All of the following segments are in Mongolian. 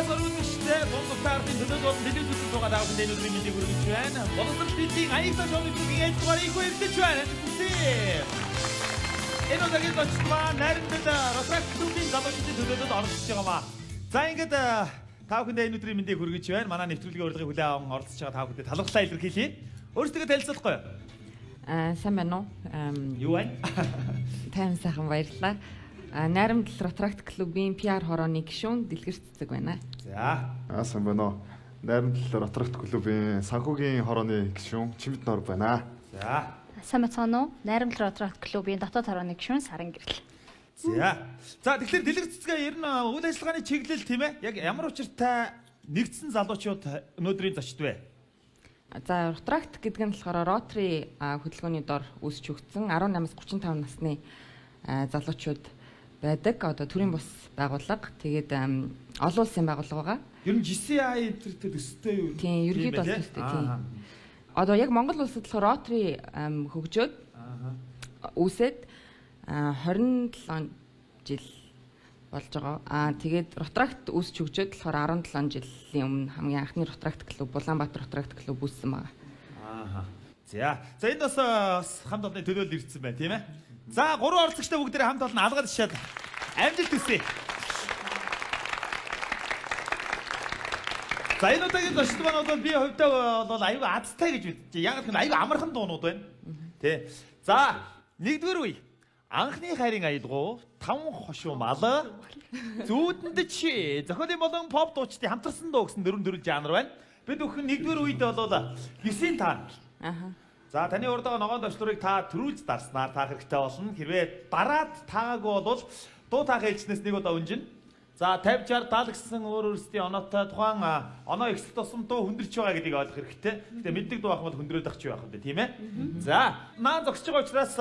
Сорвогчтой Монгол төлөвлөлт болон дэлгэрүүлсэн суугаад авах нэлээд мэдээг хүргэж байна. Боловсрол дэлхийн аяглал шоуны ээлжлэрийг хүргэж байна. Энэ удаагийн зочлол маань найрамдал Росрак клубын залуучуудын төлөөлөлд оролцож байгаа маа. За ингээд та бүхэндээ энэ өдрийн мэдээг хүргэж байна. Манай нэвтрүүлгийн урилгын хүлээн аван оролцож байгаа та бүхэндээ талархлаа илэрхийлье. Өөрсдөө танилцуулахгүй юу? Сайн байна уу? Юу байна? Тайван сайхан баярлалаа. Найрамдал Росрак клубын PR хорооны гишүүн Дэлгэр Цэцэг байна. За. Сайн байна уу? Найрамдал Росрак клубын санхүүгийн хорооны гишүүн Чимэд Нор байна. За. Сайн байна уу? Найрамдал Росрак клубын дотоод хорооны гишүүн Саран Гэрэл. За. За тэгэхээр Дэлгэр Цэцгээ ер нь үйл ажиллагааны чиглэл тийм ээ. Яг ямар учиртай нэгдсэн залуучууд өнөөдрийн зочд вэ? За, Росрак гэдэг нь болохоор Rotary хөтөлбөрийн дор үүсч өгсөн 18-аас 35 насны залуучууд байдаг. Одоо төрийн бус байгууллага. Тэгээд олон улсын байгууллага байгаа. Ер нь GCI тэр өстэй юу? Тийм, ерөнхийдөө өстэй тийм. Одоо яг Монгол улсад болохоор Rotary хөгжөөд үүсээд 27 жил болж байгаа. Тэгээд Росракт үүсч хөгжөөд болохоор 17 жилийн өмнө хамгийн анхны Росрак клуб Улаанбаатар Росрак клуб үүссэн байгаа. За энд бас хамт олонны төлөөлөл ирсэн байна тийм ээ. За гурван оролцогчтой бүгдээ хамт олон алгаад ишээд амжилт хүсье. За энэ удаагийн зочлол маань бол би хувьдаа бол аюу азтай гэж бодчих. Яг л аюу амархан дуунууд байна. Тэ. За нэгдүгээр үе. Анхны хайрын аялгау, таван хошуу мал, зүүдэнд чи, зохиолын болон pop дуучдын хамтарсан дуу гэсэн дөрвөн жанр байна. Бид бүхэн нэгдүгээр үед бол 9-ийн таан. За таны урд байгаа ногоон төвчлөрийг та төрүүлж дарснаар таах хэрэгтэй болно. Хэрвээ дараад таагаагүй бол дуу таах ээлжнээс нэг удаа унжина. За 50 60 70 гэсэн өөр өөрсдийн оноотой тухайн оноо ихсэлт тусам дуу хүндэрч байгаа гэдгийг ойлгох хэрэгтэй. Гэтэ мэддэг дуу ах бол хүндрээд ах ч байх юм тийм ээ. За наа зогсож байгаа учраас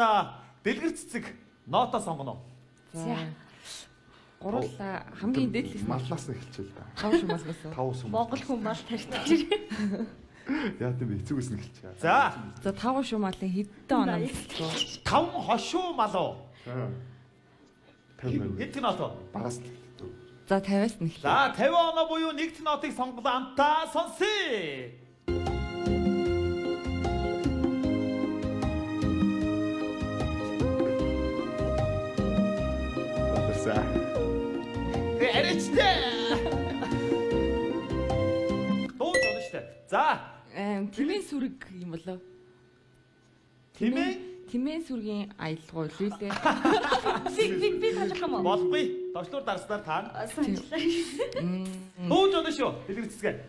Дэлгэр Цэцэг ноото сонгоно. За. Гурлаа хамгийн дээдлээс Маллаас нь эхэлчихэл да. 5 шумаас гэсэн. 5 сум. Монгол хүн мал тарьдаг. Яа тийм эцэгээс нь эхэлчихээ. За 5 шумаалын хэдэн оноо нэлцгөө. 5 хошуу малуу. 50 байна. Хэд ноото? Багаас нь. За 50-аас нь эхэллээ. За 50 оноо буюу нэгт нотыг сонголоо амтаа сонсъё. За. Эрэгтэй. Дуу жоо штэ. За. Тимэн сүрэг юм болоо. Тимэн сүргийн аялгау л үлээ. Би таних юм уу? Болохгүй. Довчлуур дарснаар таа. Санчлаа. Дуу жоо шүү. Дэлгэр Цэцгээ.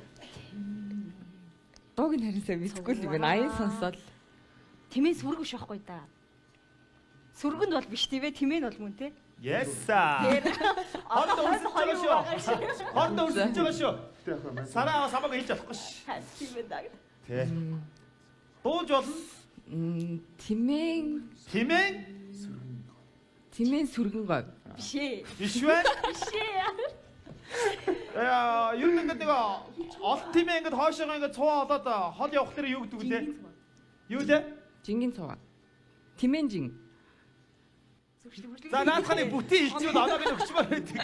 Дууг нь харинсаа мэдгүй л юм байна. Аян сонсоод. Тэмээ сүрэг биш байхгүй да. Сүргэнд бол биш тийм ээ, тэмээ нь бол мөн те. Yes sir. Хоорондоо үрсэж байгаа шүү. Хоорондоо үрсэж байгаа шүү. Сараа самаг хийж болохгүй ш. Тийм ээ да. Тэ. Дууж болно. Тимэн сүргэн гоо. Биш ээ. Биш вэ? Биш ээ. Ер нь ингээд нэг олон тимээ ингээд хоошоогоо ингээд цуваа олоод хол явах дээр юу гэдэг вүлээ? Юу лээ? Жингийн цуваа. Тимэн жин. За наадханы бүтэн хэлцүүд оноогийн өгчмөр байдаг.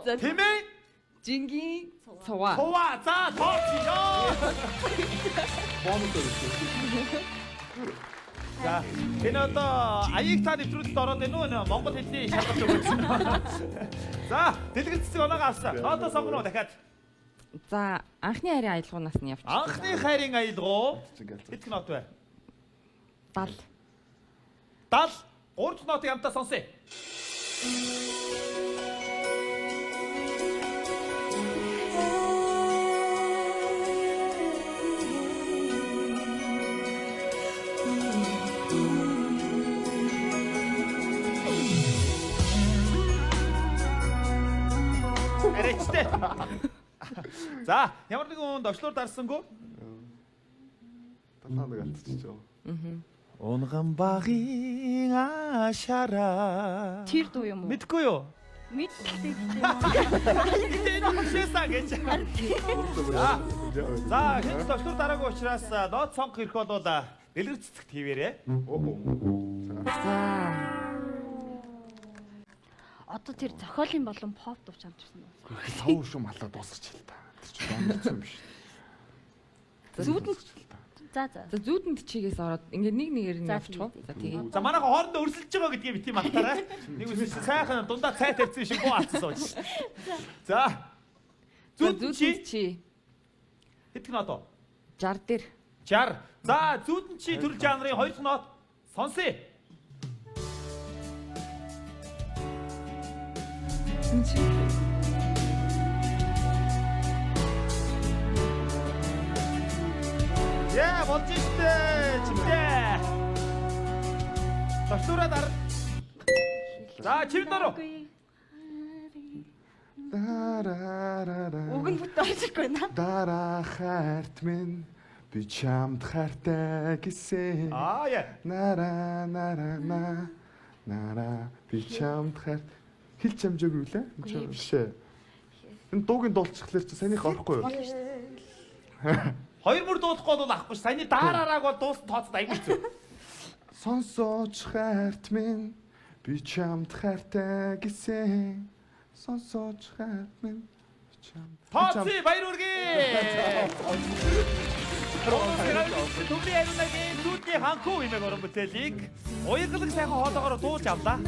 За Тимээ жингийн цуваа. Цуваа. За тооцё. Бонус өгөх. За энэ одоо аяг та нэвтрүүлэлд ороод байна уу? Монгол хэлний шалгалт өгсөн. За Дэлгэр Цэцэг оноогоо авсан. Ноото сонгоно дахиад. За анхны хайрын аялгуунаас нь явчих. Анхны хайрын аялгау хэд нот вэ? 70. 70. 3 нотыг хамтаа сонсъё. Эрэгтэй. За, ямар нэгэн довчлуур дарсангүй? Талаа нэг алдчихжээ. Унган багийн ашаараа. Тэр дуу юм уу? Мэдгүй юу? Мэдгүй. Энэ хөшөөсаа гэж. За, хэд довчлуур дараагүй учраас нот сонгох хэрэг бол Дэлгэр Цэцэгт хийвэрээ. За Одоо тэр зохиолын болон pop дууч хамтарсан байна. Сав шүү малаа дуусгач хэл та. Тэр чинь дондсон юм биш. Зүүдэн за. За зүүдэнд чигээс ороод ингээд нэг нэгээр нь За, явчих уу? За тэгээ. тэгээ. За манайха хоорондоо өрсөлдөж байгаа гэдгийг бити мартаарай. Нэг үс сайхан дундаа цай тавьсан шиг боо атсан сууж. За. Зүүдэнд Зүүдэн чи чи хэд гэнэ одоо? 60 дээр. 60. За зүүдэн чи төрөл жанрын 2 нот сонсъё. Яа, болж штэ. Чимдээ. Ташуураа дар. За, чив дөрөв. Уг нь бүт орчихгүй наа. Дараа хайрт минь би чамд хайртай гэсэн. Яа. Нара би чамд хайрт хэл чамжаагүй лээ. Бишээ. Энэ дуугийн дуулчихлаар чи санийх орохгүй юу? Хоёр бүр дуулахгүй бол авахгүй ш. Саяны daarаарааг бол дуус тооцод аягүй хэцүү. Сонсооч хайрт минь би чамд хайртай гэсэн. Сонсооч хайрт минь би чамд. Тооцъё баяр үргээ. Түмний ариунагийн зүүдний ханхуу хэмээх уран бүтээлийг уяглаг сайхан хоолоогоор дуулж авлаа.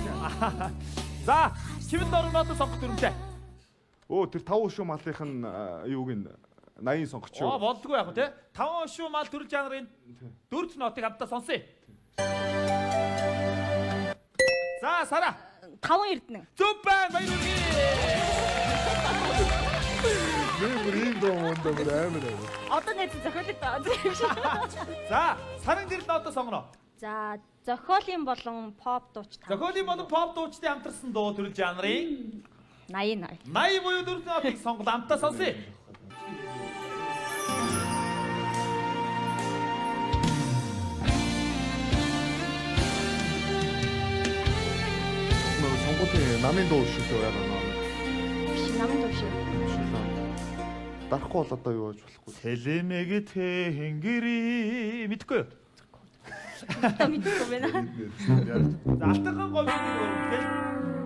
За, чимэд орноод сонгох дүрмтэй. Оо тэр тав шүү малынх нь юуг нь 80 сонгоч юу? Болдгүй яг тий. 5 шүү мал төрөл жанрын 4 нотыг хамтдаа сонсъё. За, Сара. 5 эрдэнэ. Зүг байна баяр үргээ. Ийм доо мондоо амар. Одоо нэг зохиолыг даа. За, сарын гэрэл нотоо сонгоно. За, зохиолын болон pop дууч та. Зохиолын болон pop дуучдын хамтарсан дуу төрөл жанрын 80. 80 буюу 4 нотыг сонголоо хамтдаа сонсъё. Сонгуулийн намын дуу шүү дээ яг наа. Биш намын дуу шүү. Дарахгүй бол одоо юу гэж болохгүй. Сэлэмэг тэнгэрий мэдгүй юу? Та мэдгүй байна. За алтархан говийн өрөвтэй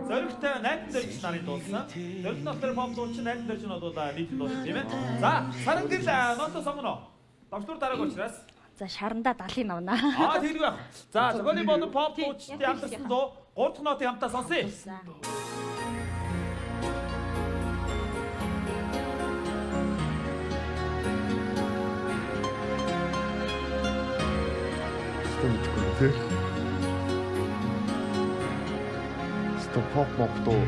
зоригтой 8 дөрж нарын дуулсан. Зориг нотор pop дууч 8 дөрж нотуудаа нийт дуулсан тийм ээ. За сарын гэрэл нотоо сонгоно. Давтар дарааг учраас. За шарандаа 70 навнаа. Тэгдэг байх. За зохиолын болон pop дуучдын хамтарсан дуу 3 дахь нотыг хамтаа сонсъё. За. Мэдгүй тий. Стоп pop дуу.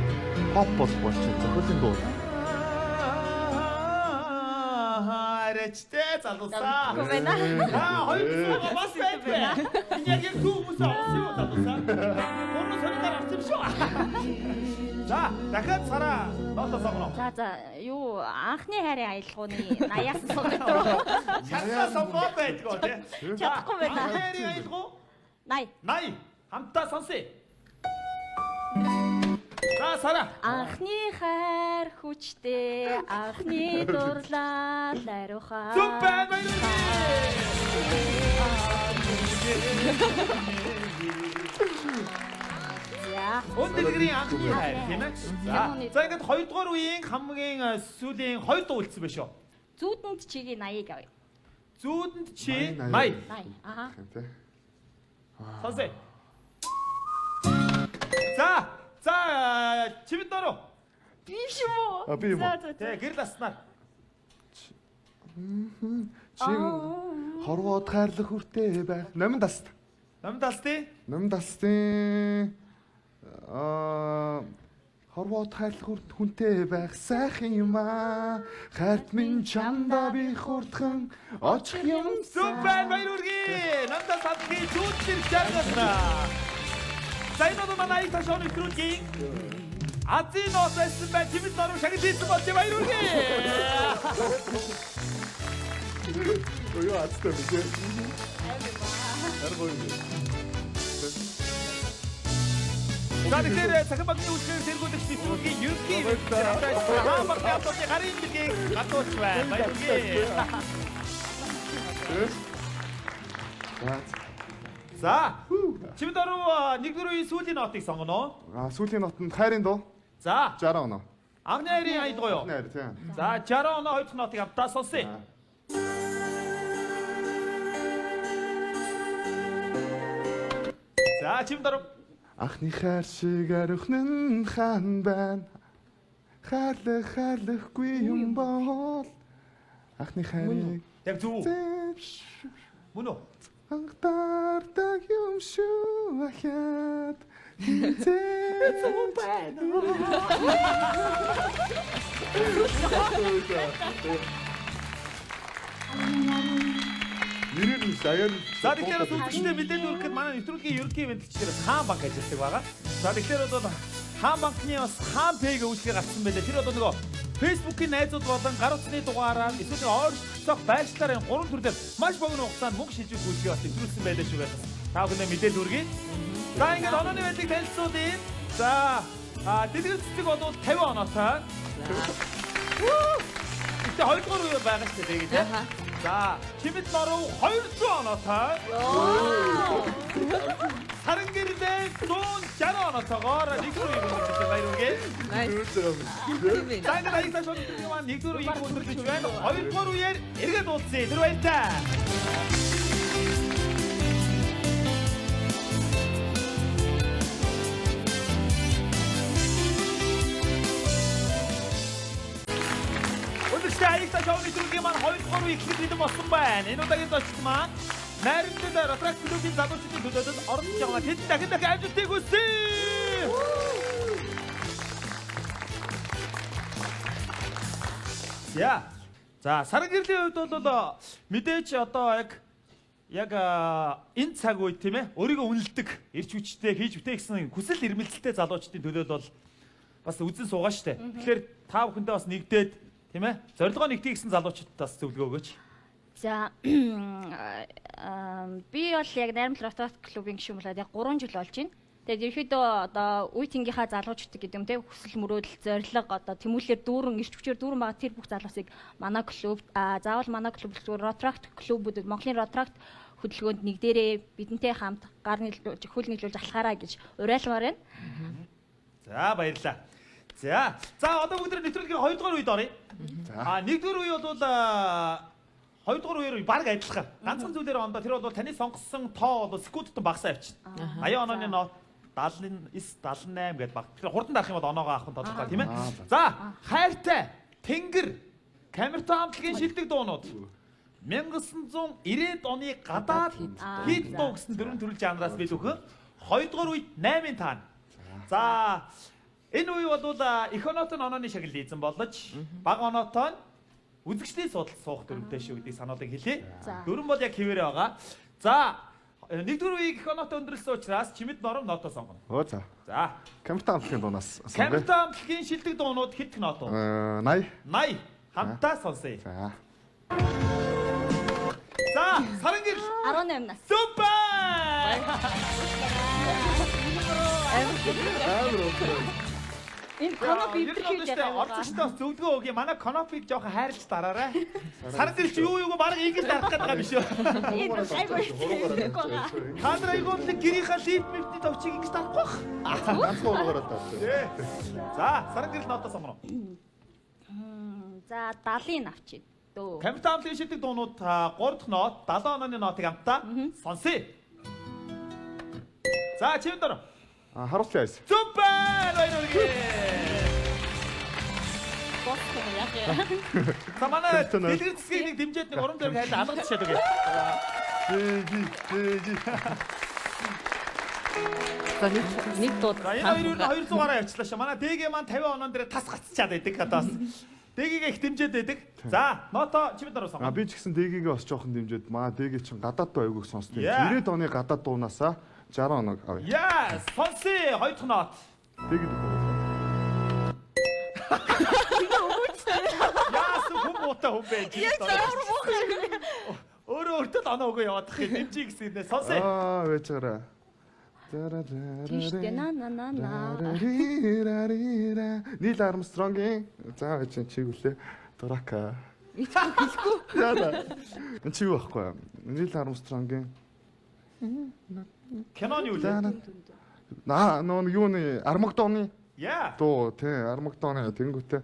Pop бол болчих. Зохиолын дуу. Аричтэй залуусаа. Мэдгүй байна. Хоёр бас байна. Яг яг хүмүүс авсан юм залуусаа. Гурван сонирхол авсан шүү. За, дахиад Сара нотоо сонгоно. За юу анхны хайрын аялгауны 80-аас сонгодог. Чанга сонгоод байдгүй тий. Чадахгүй байна. Хайрын аялгау 80. 80 хамтаа сонсъё. За Сара. Анхны хайр хүчтэй, анхны дурлал даруйхаа. Зүг байна баяр. За. Өндөдрийн анхны хайр тийм ээ. За ингээд 2 дугаар үеийн хамгийн сүүлийн 2 дуу үлдсэн байх шүү. Зүүдэнд чигийн 80-ыг авъя. Зүүдэнд чи 80. 80. 80. Аха. Тий. Сонсъё. За чивэд дөрөв. Биш юм уу? Би юм уу? Тэ гэрэл аснаар. Чин хорвоод хайрлах хүртэй байх. Номин даст. Намдалсти. Номин дастын хорвоод хайрлах хүнтэй байх сайхан юм аа. Хайрт минь чамда би хурдхан очих юм. Супер баяр үргээ. Намдал садгийн зүүдэр жаргана. Сайнод манай ташон өдрүүдийн Азийн нотоос бай чимэд дөрөв шагнал хийсэн болж баяр үргээ. Юу аттай бэ? За тэгэхээр цахим багны үйлчлэгээр сэргүүлэгч нэвтрүүлгийн ерөнхий хаамаг явдлын гарын билгийг гадууч байна. Баяр үргээ. За чимэд дөрөв нэгдүгээр үеийн сүүлийн нотыг сонгоно. Сүүлийн нотонд хайрын дуу. За 60 оноо. анхны хайрын аялгаа юу? Найр тийм. За 60 оноо хоёр дахь нотыг хамтдаа сонсъё. За чим дарав. Анхны хайр шиг архин хаан байна. Хаалахгүй юм бол анхны хайрыг Яг зөв. зэвш Мөн үү? анхтардаг юм шүү ахяд. Зөв байна. Нэрээр нь саяар. За тэгэхээр үзэгчдээ мэдээлэл өгөхэд манай нэвтрүүлгийн ерөнхий мэдлэгчдээс Хаан банк ажилладаг байгаа. За тэгэхээр бол Хаан банкны бас Хаан Пэйг үйлчлэгээ гарсан байлээ. Тэр одоо нөгөө Facebook-ийн найзууд болон гар утасны дугаараар эсвэл ойролцоох байршлаар энэ гурван төрлөөр маш богино хугацаанд мөнгө шилжүүлэх үйлчлэгээ бас нэвтрүүлсэн байлээ шүү гэсэн. Та бүхэнд мэдээлэл хүргэе. За ингээд онооны байдлыг танилцуулъя. За дэлгэр цэцэг бол 50 оноотой. Гэтэ 2 дугаар үе байгаа шүү дээ тэгээд. За чимэд норов 200 оноотой. Сарангэрлээ 160 оноотойгоор нэгдүгээр үеийг өндөрлөж баяр үргээ. За ингээд аягтай шууд маань нэгдүгээр үеийг өндөрлөж байна. 2 дугаар үеэр эргээд уулзъя. Тэр баяртай. Аягтай шоуны түргий маань 2 дугаар үеийг эхлэхэд болсон байна. Энэ удаагийн зочид маань найрамдал Ротрак клубын залуучуудын төлөөлөл оролцож байгаа. Тэд дахин амжилтыг хүсье. За. За, сарангэрлийн хувьд бол мэдээж одоо яг энэ цаг үед тийм ээ өөрийгөө үнэлдэг, эрч хүчтэй хийж бүтээ гэсэн хүсэл эрмэлзэлтэй залуучдын төлөөлөл бол бас үзэн суугаа штэ. Тэгэхээр та бүхэндээ бас нэгдээд тийм ээ зорилгоо нэгтгэе гэсэн залуучуудад бас зөвлөгөө өгөөч. За би бол яг Найрамдал Ротрак клубын гишүүн болоод яг 3 жил болж байна. Тэгээд ерөөхдөө одоо үе тэнгийнхаа залуучдыг гэдэг юм те хүсэл мөрөөдөл зорилго одоо тэмүүлэлээр дүүрэн ирч хүчээр дүүрэн байгаа тэр бүх залуусыг манай клуб заавал манай клуб Ротрак клубүүдэд Монголын Ротрак хөдөлгөөнд нэгдээрээ бидэнтэй хамт гар нийлүүлж хөл нийлүүлж алхаараа гэж уриалмаар байна. За баярлалаа. За одоо бүгд нэвтрүүлгийн 2 дугаар үед оръё. Нэгдүгээр үе бол 2 дугаар үеэр баг адилхан. Ганцхан зүйлээр ондоо тэр бол таны сонгосон тоо бол секундтон багасаа явчихна. 80 онооны нот 79 78 гэдээ баг. Тэр хурдан дарах юм бол оноогоо авах нь тодорхой тийм ээ. За хайртай тэнгэр камертай хамтлагийн шилдэг дуунууд 1990-ад оны гадаад хит дуу гэсэн дөрвөн төрөл жанраас бий өгөн 2 дугаар үед 8-ын таана. За энэ үе бол их оноотой онооны шагнал эзэн болож бага оноотой үзэгчдийн судал суух дөрөвтэй шүү гэдгийг сануулгыг хэлье. Дөрвөн бол яг хэвээрээ байгаа. За нэгдүгээр үеийг их оноотой өндөрлсөн учраас чимэд нором нотоо сонгоно. За. За. Камертай хамтлагийн дуунаас. Камертай хамтлагийн шилдэг дуунууд хэд нот вэ? 80. 80. Хамтаа сонсъё. За. За, сарангэр 18 нас. Супер! Энэ конопи битэрхийж байгаа. Орцогчдоос зөвлөгөө өгье. Манай конопиг жоохон хайрлаж дараарай. Сарангэр чи юу баг ингэж дарах гэдэг юм биш үү? Кадр айгуул гэрийнхаа лифт мифтний товчийг ингэж дарахгүй бах. Ганцхан уруугаар таа. За, сарангэр нотоо сонгоно. За 70-ын авчид дөө. Камертай хамтлагийн шилдэг дуунууд 3 дахь нот 70 онооны нотыг хамтаа сонсъё. За, чивд дор. Харуулсан яас. Супер! Босхоо яг. За манай дэлгэр цэцгийг нэг дэмжээд нэг уран зориг хайрлаа алгаж чад үгүй. За нэг дууд. За энэ хоёр нь 200-аараа явчлаа ш. Манай ДГ маань 50 онон дээр тас гацчаад байдаг хадаас. ДГ-г их дэмжээд байдаг. За, ното чимэд дөрөв сонгоо. Би ч гэсэн ДГ-г бас жоохон дэмжээд маа ДГ чинь гадаад дуу айгүйг сонсдог. 90-ад оны гадаад дуунасаа 60 оног авъя. Yes, сонсъё. Хоёр дахь нот. ДГ. Яас хүн муутай хүн байж байна. Өөрөө өөртөө оноо өгөө яваадах юм. Дэмжиж гэсэн нэ сонсъё. Вечээрээ. Тийштэй на. Нийл Армстронгийн заа чинь чиглэлээ дурака. Хэлэхгүй. Энэ чи юу байхгүй? Нийл Армстронгийн Киноны үйл. нөө юуны Армагдоны Яа. Дуу тий Армагедоны тэнгүүтээ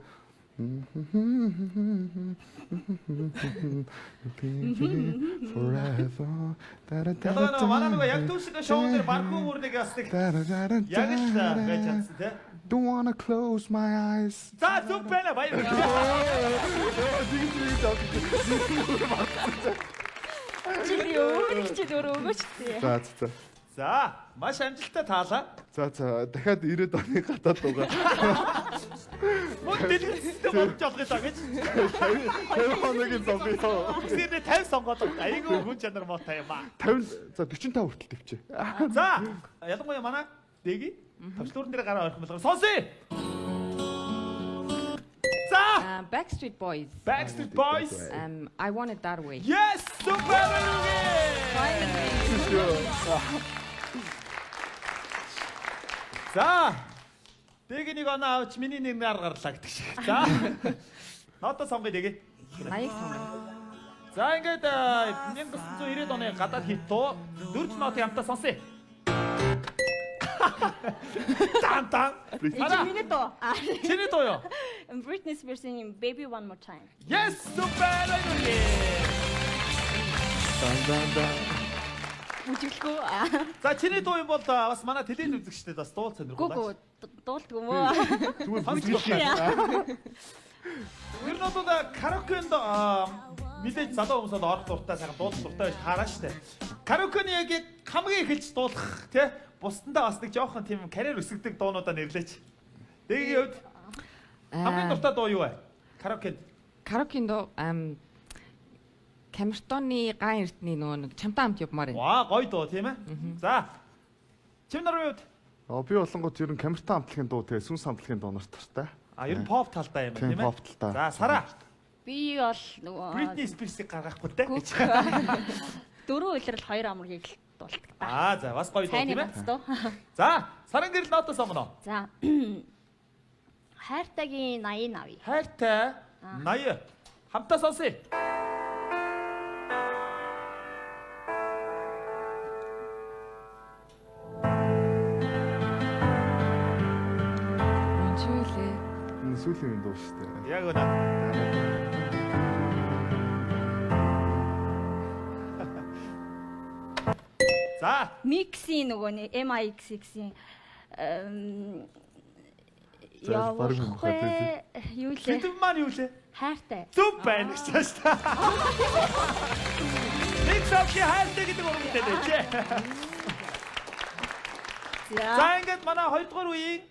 Ялангуяа манай нөгөө яг түүшиг шоу дээр бархуу мөрнийг бас нэг яг л байж чадсан тий. Don't wanna close my eyes. За супер баяр. Чи өөр чи өгөөч тээ. За. За маш амжилттай таалаа. За дахиад 90-ад оны гадаад дуугаа. Мөн дэлгэцтэй болж болох юм гэж. 50 хоногийн зогёо. Зэрэг 50 сонгоод айгүй хүн чанар муутай юм аа. 50 за 45 хүртэл төвчээ. За ялангуяа манай дэги тавчлуурн дээр гараа орох болгоо. Сонсъё. За Backstreet Boys. Backstreet Boys. I Want It That Way. Yes, супер. За дэги нэг оноо авч миний нэг гарлаа гэдэг шиг. За нотоо сонгоё дэги. 80 сонгоо. За ингээд 1990 оны гадаад хит тоо 4 нотыг хамтаа сонсъё. Тан. Миний доо. Чиний доо юу? Britney Spears-ийн Baby One More Time. Yes, супер. Үжилгүй. За чиний дуу юм бол бас манай телевиз үзэгчдэд бас дуул сонирхолтой. Дуулдаг юм уу? Зүгээр ер нь бол караокенд мэдээж залуу хүмүүсд орох дуртай сайхан дуулах дуртай байж хараа штэ. Караокены яг хамгийн эхэлж дуулах тий бусдандаа бас нэг жоохон тийм карьер өсгдөг дуунуудаа нэрлээч. Дэгийн хувьд хамгийн дуртай дуу юу вэ? Караокенд. Караокенд Камертоны ган эртний нөгөө нэг чамтай хамт явмаар байна. Ваа гоё дуу тийм ээ. За. Чим нарын хувьд Би болонгууд ер нь камертай хамтлагийн дуу тэгээ сүнс хамтлагийн дуунаар тартай. ер нь поп талтай юм байна тийм ээ. Поп талтай. За Сара. Би бол нөгөө Britney Spears-ыг гаргахгүй те. дөрөв улирал хоёр амрыг л дуулдаг та. За бас гоё дуу тийм ээ. Дуу. За Сарын гэрэл нотоо сонгоно. За. Хайртагийн 80 авъя. Хайртай 80 хамтаа сонсъё. Сүүлийн дуу шүү дээ. Яг үнэ. За Mix-ийн нөгөө нэг MIXX-ийн юу лээ? хэдэн маань юу лээ? Хайртай. Зүв байна гэж байна шүү дээ. Нэг савки хайртай гэдэг урагтай дээ чи. За ингээд манай 2 дугаар үеийн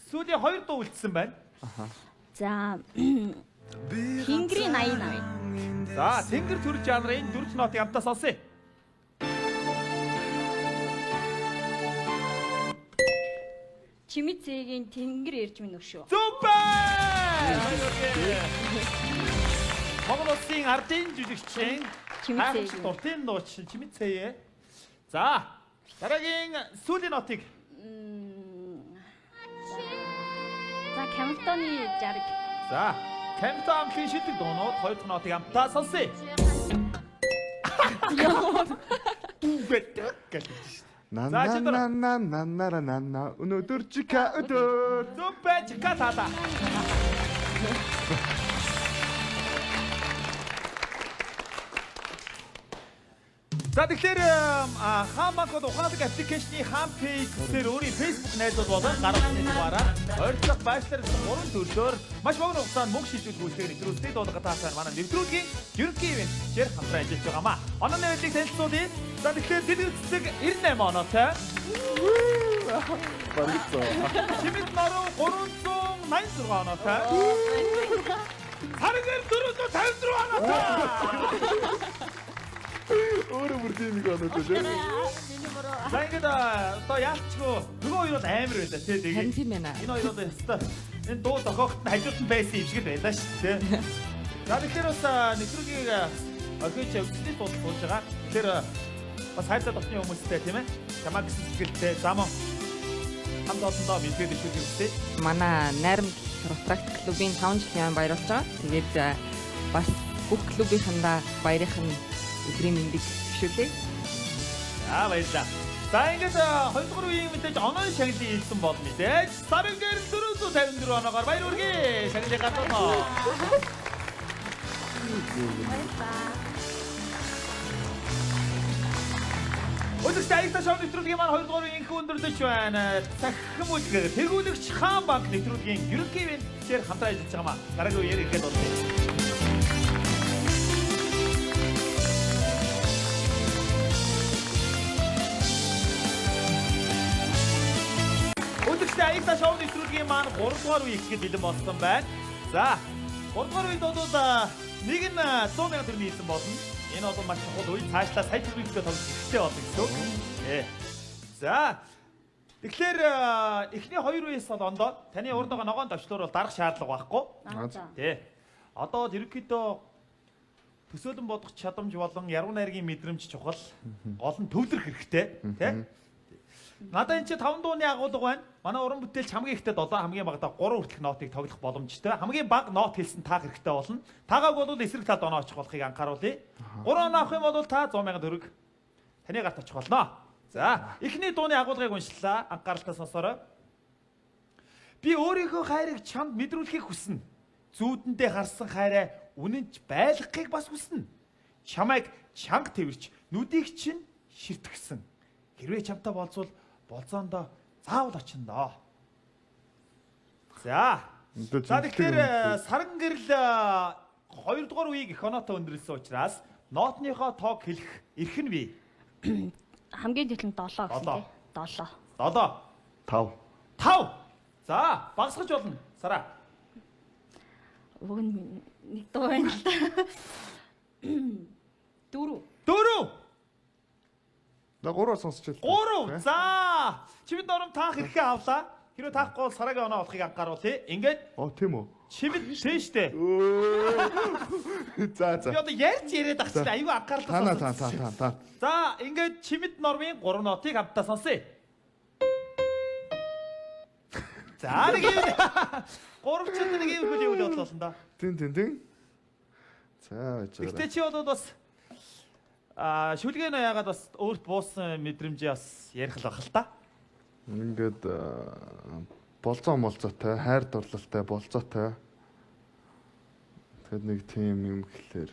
сүүлийн 2 дуу үлдсэн байна. За. Тэнгэрийн 80 авъя. За тэнгэр төр жанрын 4 нотыг хамтаа сонсъё. Чимицэгийн тэнгэр ирж минь өшөө. Супер! Монгол улсын ардын жүжигчин Чимицээ. дуртын нууч Чимицээ. За дараагийн сүүлийн нотыг За Камертоны 60. за Камертон амтны шилдэг дуунууд 2 дахь нотыг хамтаа сонсъё. Нанна өнөөдөр чика өдөр. Супер чика тата. За тэгэхээр хаамаг ухаалаг аппликейшны хаам пэйж дээр өөрийн Facebook найзууд болон гаргасны дугаараар ойрцох байшлаар 3 төрлөөр маш богино хугацаанд мөнгө шилжүүлэх үйлчлэгээр нэвтрүүлсэд дуулга таасаар манай нэвтрүүлгийн ерөнхий ивэнтээр хамтран ажиллаж байгаамаа. Оноо нэвтрүүлгийг танилцуулъя. За тэгэхээр дэлгэцэг 98 оноотой. Баригцоо. Чимэд наруу 386 оноотой. Харгэр 454 оноотой. Өөрөө бүр тийм нэг оноо дээ. За ингээд одоо яалчгүй нөгөө хоёр бол амар байлаа тий Харин тэгээ. тийм байна. Энэ хоёр бол яста энэ дуу тохиогт нь хажууд нь байсан юм шиг л байлаа шүү дээ. За тэгэхээр бас нэвтрүүлгийг орхиж өгсөний тул болж байгаа. Тэгэхээр бас хайртай дотны хүмүүстэй тийм ээ. Чамаа гэсэн сэтгэлтэй зам хамт олондоо бэлдээд ишүүлэх хэрэгтэй. Манай найрамд Ротаракт клубын 5 жилийн баярлж байгаа. Тэгээд бас бүх клубийнхандаа баярын өдрийн мэндийг гүшүүлье. За баярлалаа. За ингээд 2 дугаар үеийн мэдээж оноо шагналыг хийсэн бол мэдээж сарын гэр 454 оноогоор баяр хүргэе. Шагналыг гадуурнаа. Өдөрт аягта шоу нэвтрүүлгийн маань 2 дугаар үеийн өндөрлөж байна. Дахин үлгэр тэгүүлэгч хаан банк нэвтрүүлгийн ерөнхий ивэнтээр хамтран ажиллаж байгаа маа. Дараагийн үеэр ихэд болъё. Өдөрт аягта шоу нэвтрүүлгийн маань 3 дугаар үе ихэд бэлэн болсон байна. За 3 дугаар үед бол нэг нь 100,000 төгрөгийн хийсэн болно. Энэ бол маш чухал үе. Цаашлаа сая төгрөгийн тоглох хэрэгтэй болно гэсэн үг. За. Тэгэхээр эхний 2 үеэс бол ондоо таны урд байгаа ногоон төвчлөр бол дарах шаардлага байхгүй. Тий. Одоо ерөнхийдөө төсөөлөн бодох чадамж болон яруу найргийн мэдрэмж чухал. Гол нь төвлөрөх хэрэгтэй. Тий. Надад энэ 5 дууны агуулга байна. Манай уран бүтээлч хамгийн ихдээ 7 хамгийн багадаа 3 хүртэлх нотыг тоглох боломжтой. Хамгийн бага нот хэлсэн таах хэрэгтэй болно. Таагааг бол эсрэг талд оноо очих болохыг анхааруулъя. 3 оноо авах юм бол та 100,000 төгрөг таны гарт очих болно. За, эхний дууны агуулгыг уншлаа. Анхааралтай сонсоорой. Би өөрийнхөө хайрыг чамд мэдрүүлэхийг хүснэ. Зүүдэндээ харсан хайраа үнэнч байлгахыг бас хүснэ. Чамайг чанга тэрч, нүдийг чинь ширтгсэн. Хэрвээ чамтай болцвол болзоондоо заавал очино доо. За. За тэгэхээр саран гэрэл 2 дугаар үеийг их оноотой өндөрлсөн учраас нотныхоо тоог хэлэх эрх нь бий. Хамгийн төлөнд 7 гэсэн тийм. 7. 5. 5. За, багсгаж болно. Сара. Өгн нэг дуу байна л да. 4. 4. За 3-аар сонсчихлаа. 3. За. Чимэд ором таах хэрэгээ авлаа. Хэрвээ таахгүй бол сарагийн оноо болохыг анхааруулъя. Ингээд. Тийм үү? Чимэд тийштэй. За. Би одоо ярьж яриад ахчихлаа. Аюу анхааралтай сонссон. Та. За, ингээд чимэд нормын 3 нотыг хамтдаа сонсъё. За, нэг юм. 3 ч нэг юм хөл явуул болсон да. Тин. За, ячаарай. Гэтэ чи бол бас шүлгээнөө яагаад бас өөрт буусан мэдрэмжээ бас ярих л байх л та. Ингээд болцоотой, хайр дурлалтай, болцоотой. Тэгэд нэг тийм юм гэхлээр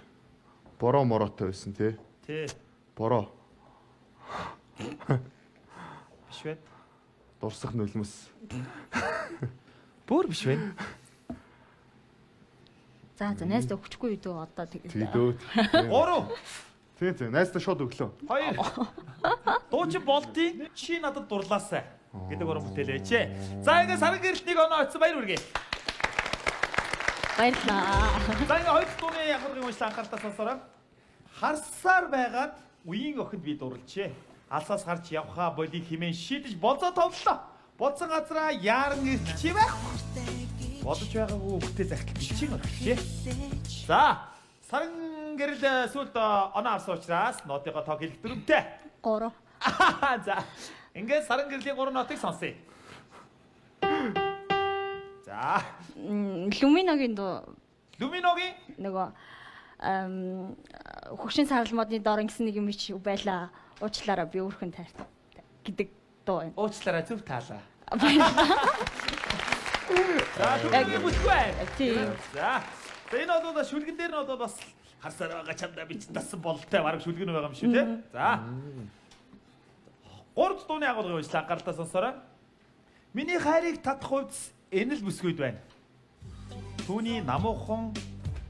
бороо мороотой байсан тий. Тий. Бороо. Биш вэ? Дурсах нулимс. Бүр биш вэ? За найз өгчихгүй юу одоо Тэгдөө. 3. Тий, найстаа шууд өглөө. 2. Дууч болдгийг чи надад дурлаасай гэдэг уран бүтээл байжээ. За ингээд саран гэрэлтнийг оноо очсон баяр хүргэе. баярлаа. За ингээд хоёр дууны явахыг уншлаа анхаарал сонсороо. Харсаар байгаад үеийн охинд би дурлжээ. Алсаас гарч явхаа болийг химэн шийдэж болзоо товлоо. Бодсон газараа яаран ирч чи байхгүй. Бодож байгаагүй хөтэ захил бичиг өргөчээ. За саран гэрэл сүлд оноо авсан учраас нотыгоо тоог хэлэх дүрмтэй. 3. За ингээд саран гэрлийн 3 нотыг сонсъё. За Люминогийн дуу Люминогийн нөгөө хөгшин сарал модны доор ингэсэн нэг юм чи байлаа. Уучлаарай би өөрхөн таарт гэдэг дуу байна. уучлаарай зөв таалаа. За Яг бүсгүй. тийм. За энэ бол шүлгэн дээр нь бол бас харсаар байгаа чамдаа би ч тасан бололтой бараг шүлгэн байгаа юм шүү те. За 3 дууны агуулгыг уншлаа анхааралтай сонсоорой. Миний хайрыг татах хувьд энэ л бүсгүйд байна. Түүний намуухан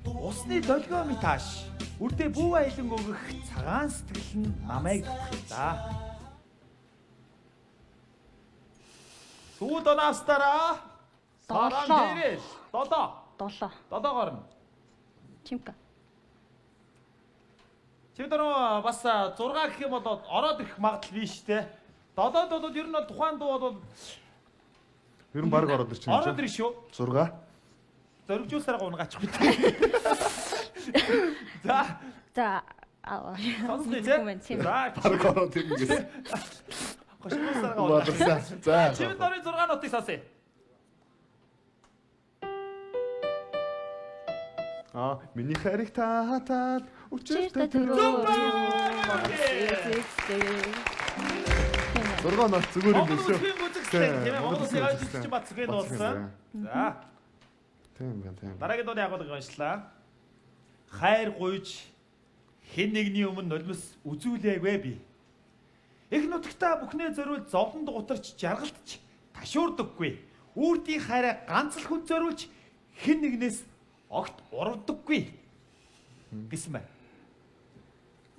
усны долгио миташ үрдээ бүү аялан өгөх цагаан сэтгэл нь намайг татах да. Сууд онаастараа саран гэрэл 7 горно. Чимка. Чи дөрөв бас 6 гэх юм бол ороод ирэх магадлал биш те. 7-д бол ер нь бол тухайн дуу бол Ер нь баг ороод ирчихсэн. ороод ирэх шүү. 6. Зоригжуулсараа гунгаачих. За сонсгоо те. За Баг ороод ирнэ гэсэн. гошгуулсараа Бодлоо. За. Чи дөрөв 6 нотыг сонсъё. Миний хайрыг татаад Чирта өчөртөө төрөө. 6 нот зүгээр юм Монгол биш үү? улсын музиктэй тийм ээ. Монгол улсын музик айлчлалчин систем. бацгийн дуулсан. За. Тийм байна, тийм. Дараагийн дууны агуулгыг уншлаа. Хайр гуйж хэн нэгний өмнө нулимс үзүүлээгүй би. Их нутагта бүхнээ зориулж зовлонд гутарч жаргалтч ташуурдаггүй. Үрдийн хайраа ганц л хүн зориулж хэн нэгнээс огт урвдаггүй гэсэн байна.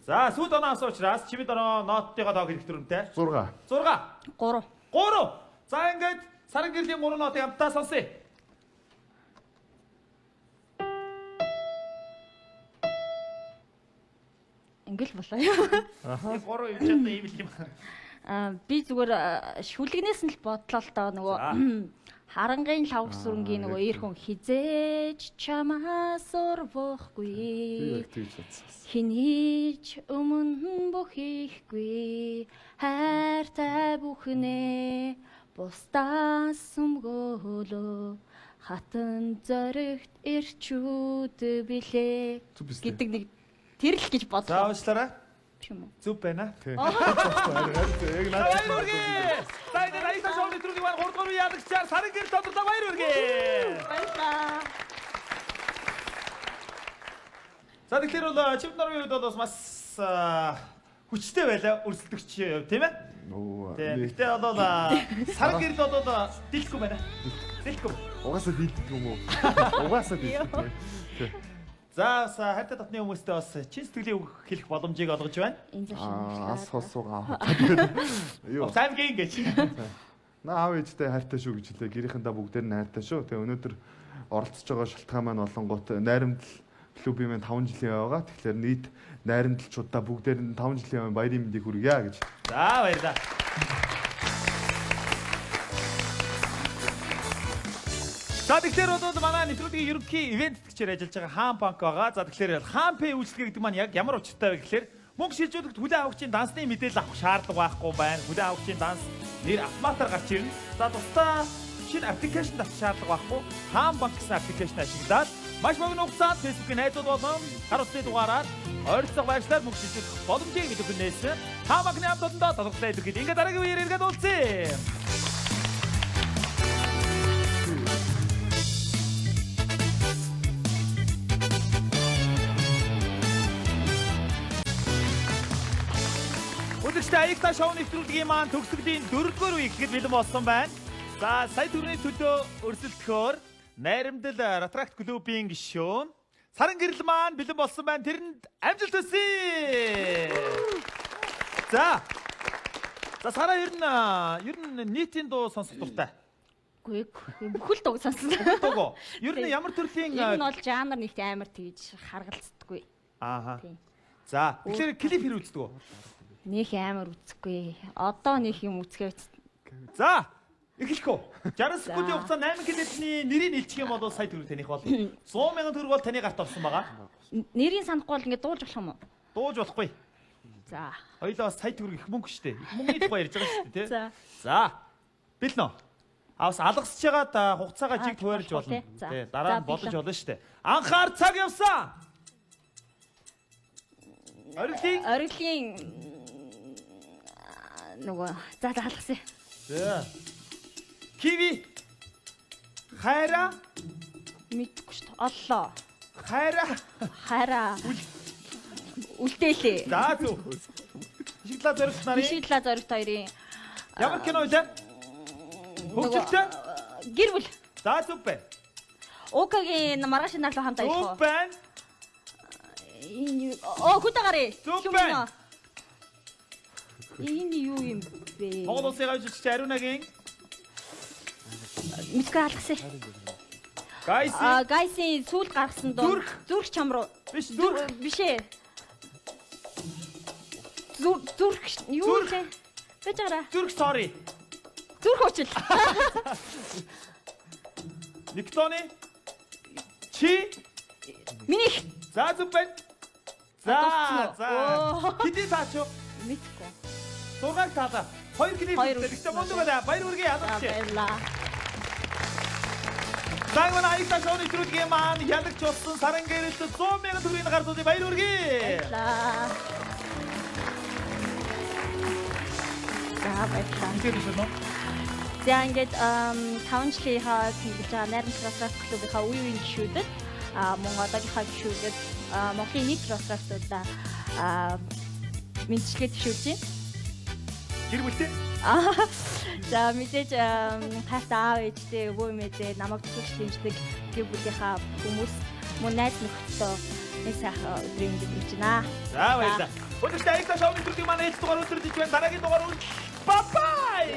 За сүүл оноо авсан учраас чимэд оноо ноттойгоо тоог хэлэх дүрмтэй. 6. 6. 3. 3. За ингээд сарын гэрлийн 3 нотыг хамтдаа сонсъё. Ингээл болоо юу. 3 юм чадна ийм юм. Би зүгээр шүлгнээс нь л бодлоо л доо нөгөө харангийн лавх сүрэнгийн нөгөө ир хүн хизээж чамаас Би урвахгүй. яг тэгж бодсон. Хинийч өмнө бүхийхгүй хайртай бүхнээ бусдаас өмгөөлөө хатан зоригт ирчүүд билээ Зүг биз дээ. гэдэг нэг тэрл гэж За бодлоо уучлаарай. юм уу. Зүв байна. Тийм. Яг За баяр хүргэе. За энэ аяга шоуны түрүүний маань 3 дугаар ялагчаар сарын гэр тодорлоо баяр хүргэе. Баярлалаа. За тэгэхээр бол чимд нарын үед бол бас хүчтэй байлаа өрсөлдөгч тийм ээ. Нөө. Гэхдээ бол сарын гэрд бол дэлгэхгүй байна. Дэлгэхгүй. Угаасаа дийлдэг юм уу? Угаасаа дийлдэг. Тийм. За хайртай татны хүмүүстээ бас чин сэтгэлийн үг хэлэх боломжийг олгож байна. Энэ Ас хосуугаа. Юу? Таймгийн гэж. Наа аав ээжтэй хайртай шүү гэж хэлээ. Гэрийнхэндээ бүгдээр нь хайртай шүү. Тэгээ өнөөдөр оролцож байгаа шалтгаан маань олонгууд найрамдал клубын маань 5 жилийн байгаа. Тэгэхээр нийт найрамдалчуудаа бүгдээр нь 5 жилийн баярын мэндийг хүргье гэж. За баярлалаа. За тэгэхээр бол манай нэвтрүүлгийн ерөнхий ивент гэчээр ажиллаж байгаа Хаан банк байгаа. За тэгэхээр Хаан Пэй үйлчлэгээ гэдэг маань яг ямар учиртай вэ гэхээр мөнгө шилжүүлэхэд хүлээн авагчийн дансны мэдээлэл авах шаардлага байхгүй байна. Хүлээн авагчийн данс нэр автоматар гарч ирнэ. За тусдаа шинэ аппликейшн авах шаардлага байхгүй. Хаан банк гэсэн аппликейшн ашиглаад маш богино хугацаанд Facebook-ийн найзууд болон гар утсны дугаараар ойролцоох байршлаар мөнгө шилжүүлэх боломжийг өгнөөс Хаан банкны хамт олондоо тодорхой илэрхийлээ. Ингээд дараагийн үеэр иргэд уулзъя. Өдөртөө аягта шоу нэвтрүүлгийн маань төгсгөлийн 4-р үе гэхэд бэлэн болсон байна. За сая түрүүний төлөө өрсөлдөхөөр найрамдал Раттракт клубын гишүүн сарын гэрэл маань бэлэн болсон байна. Тэрэнд амжилт хүсье. За сараа ер нь нийтийн дуу сонсох дуртай. Үгүй бүхэл дуу сонсон. Дууг. Ер нь ямар төрлийн Энэ бол жанр нэгт амар тэгж харгалцдаггүй. ааха. Тийм. За тэгэхээр клип хэр үздэг вэ? Нөх амар үзэхгүй. Одоо нэг юм үзгээд За эхлэх үү. 60 секундын хугацаанд 8 километрийн нэрийг нэлчих юм бол сая төгрөг таних болно. 100,000 төгрөг бол таны гарт орсон байгаа. нэрийг санахгүй бол ингэ дуулж болох юм уу? Дууж болохгүй. За. Хоёлаа бас сая төгрөг их мөнгө штэ. Их мөнгөний тухай ярьж байгаа штэ тий. За. За. Бэлнэ. Авс алгасч байгаад хугацаагаа жиг төвөөрж болох болно. тий. За. Тий. Дараа нь За, болж бэлэн. болно штэ. Анхаар цаг явсан. Ориглын нөгөө за алгасаа. За. Киви. Хайра. Мэдгүй шүү дээ. Оллоо. Хайра. Хараа. Үлдээлээ. За зү. Шиглаа зоригт нарын. Бишидлаа зоригт хоёрын Ямар кино вэ? Хөгжилтэй. гэр бүл. За зүг байна. Окагийн маргааш нар хамт аялах Зүг уу? байна. Хүтэгарээ. Зүг байна. Энэ юу юм бэ? Монгол улсын гавьчч Ариунагийн Мэдгүй алгасаа. Гайс Гайсын сүүлд гаргасан дуу. Зүрх чам руу. биш зүг. Бишээ. Зүрх юу вэ? Бэжара. Зүрх sorry. Зүрх уучил. Никтоны чи Минийх. за зүг байна. За. Хэдий таач юу? Мэдгүй. 6-аг таалаа. 2 клип Хоёр үзлээ. Гэхдээ үзсэн. мундаг байна. Баяр хүргэе ядагч. Баярлаа. Загвар аягта шоуны түрүүлгийн маань ялагч болсон саран гэрэлт 100,000 төгрөгийн гардуудыг баяр хүргэе. Баярлаа. За баярлалаа. Үнэхээр биш үү? За ингээд 5 жилийнхаа тэмдэглэж байгаа найрамд Росрафт клубийнхаа үе үеийн гишүүдэд мөн одоогийнхаа гишүүдэд Монголын нийт Росрафтуудаа мэдчилгээ төвшүүлж байна. Гэр бүлтэй? За мэдээж хайртай аав ээжтэй өвөө эмээтэй намайг төгсөж дэмждэг гэр бүлийнхаа хүмүүс мөн найз нөхдөдөө энэ сайхан өдрийн мэдэж байна. За баярлалаа. Өнөөдөр аяглаа шоуны төрлийн манай ээлж дугаар өдөрлөж байна. Дараагийн дугаар үл бабай.